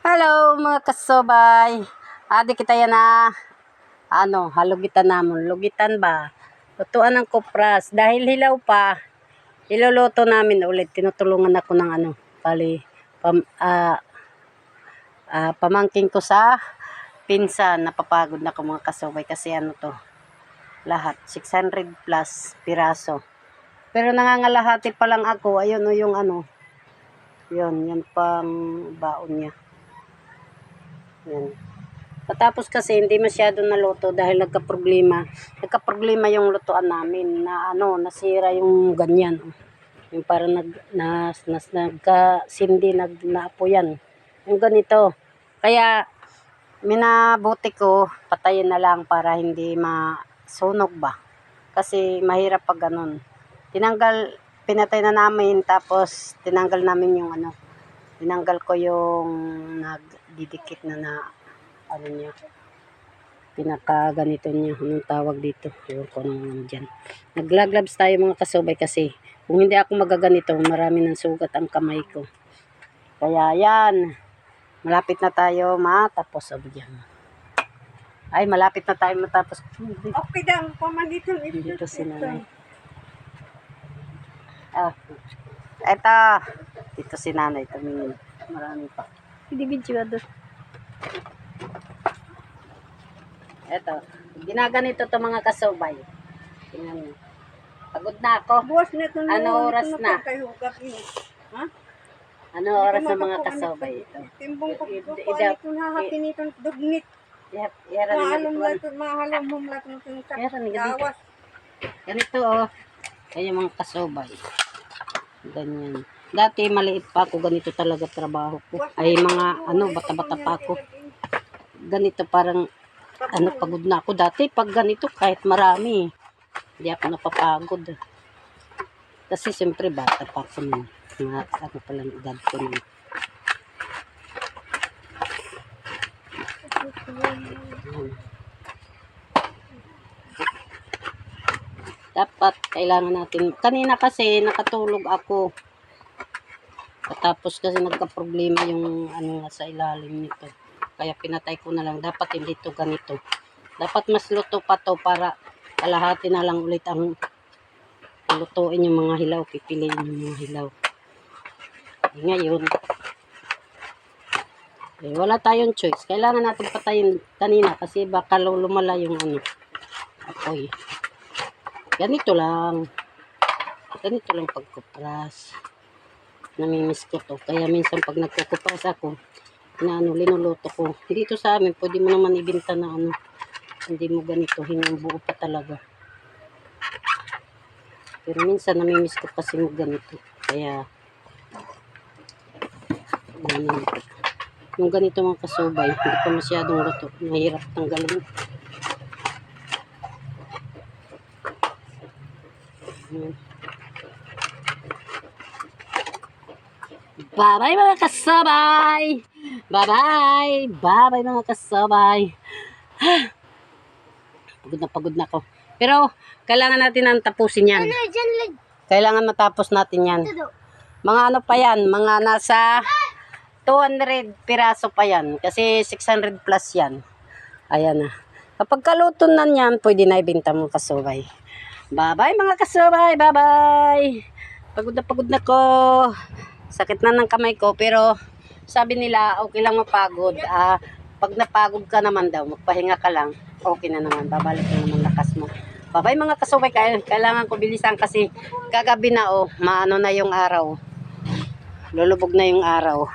Hello mga kasobay. Adi kita yan na halugitan namon. Lugitan ba? Lutuan ng kopras. Dahil hilaw pa, iluluto namin ulit. Tinutulungan ako ng pamangking ko sa pinsan. Napapagod na ako mga kasobay kasi lahat 600 plus piraso. Pero nangangalahati pa lang ako. Ayun o yung yan pang baon niya. Yan. Patapos kasi hindi masyado naluto dahil nagka-problema yung lutuan namin na nasira yung ganyan. Yung parang nagka-sindi, naapo yan. Yung ganito. Kaya minabuti ko patayin na lang para hindi masunog ba. Kasi mahirap pag ganun. Pinatay na namin tapos tinanggal namin yung tinanggal ko yung nagdidikit na niya. Pinaka ganito niya. Anong tawag dito? Ewan ko naman dyan. Naglaglabs tayo mga kasobay kasi kung hindi ako magaganito, marami ng sugat ang kamay ko. Kaya yan. Malapit na tayo matapos. Ay, malapit na tayo matapos. Okay lang. Pamalitan dito si nanay. Eto. Dito si nanay. Tumingin. Marami pa. Hindi video doon. Eto. Ginaganito to mga kasobay. Tingnan mo. Pagod na ako. Buwas na ito. Ano oras na? Ha? Ano oras na mga kasobay ito? Timbong ko ito nahatin itong dugnit. Mahalom lahat ng gawas. Ganito kaya mga kasobay. Ganyan. Dati maliit pa ako, ganito talaga trabaho ko. Ay mga bata-bata pa ako. Ganito parang pagod na ako. Dati pag ganito kahit marami, hindi ako napapagod. Kasi siyempre bata pa ako nun. Palang edad ko nun. Dapat kailangan natin. Kanina kasi nakatulog ako. Tapos kasi nagka-problema yung sa ilalim nito. Kaya pinatay ko na lang. Dapat hindi to ganito. Dapat mas luto pa to para kalahati na lang ulit ang lutuin yung mga hilaw. Pipiliin yung mga hilaw. Ngayon, wala tayong choice. Kailangan natin patayin kanina kasi baka lumala yung apoy. Ganito lang pagkupras. Namimiss ko to. Kaya minsan pag nagkukupras ako, linuluto ko. Dito sa amin, pwede mo naman ibenta na hindi mo ganito, yung buo pa talaga. Pero minsan namimiss ko kasi mo ganito. Kaya, yung ganito mga kasubay, hindi pa masyadong luto. Mahirap tanggalin. Bye-bye mga kasabay! Bye-bye! Bye-bye mga kasabay! Pagod na ako. Pero, kailangan natin tapusin yan. Kailangan matapos natin yan. Mga pa yan? Mga nasa 200 piraso pa yan. Kasi 600 plus yan. Ayan na. Kapag kaluto na yan, pwede na ibenta mga kasabay. Bye-bye mga kasabay! Bye-bye! Pagod na ko. Sakit na ng kamay ko, pero sabi nila okay lang mapagod. Pag napagod ka naman daw, magpahinga ka lang, okay na naman, babalik na naman lakas mo. Bye-bye mga kasubay, kailangan ko bilisan kasi kagabi na maano na yung araw. Lulubog na yung araw.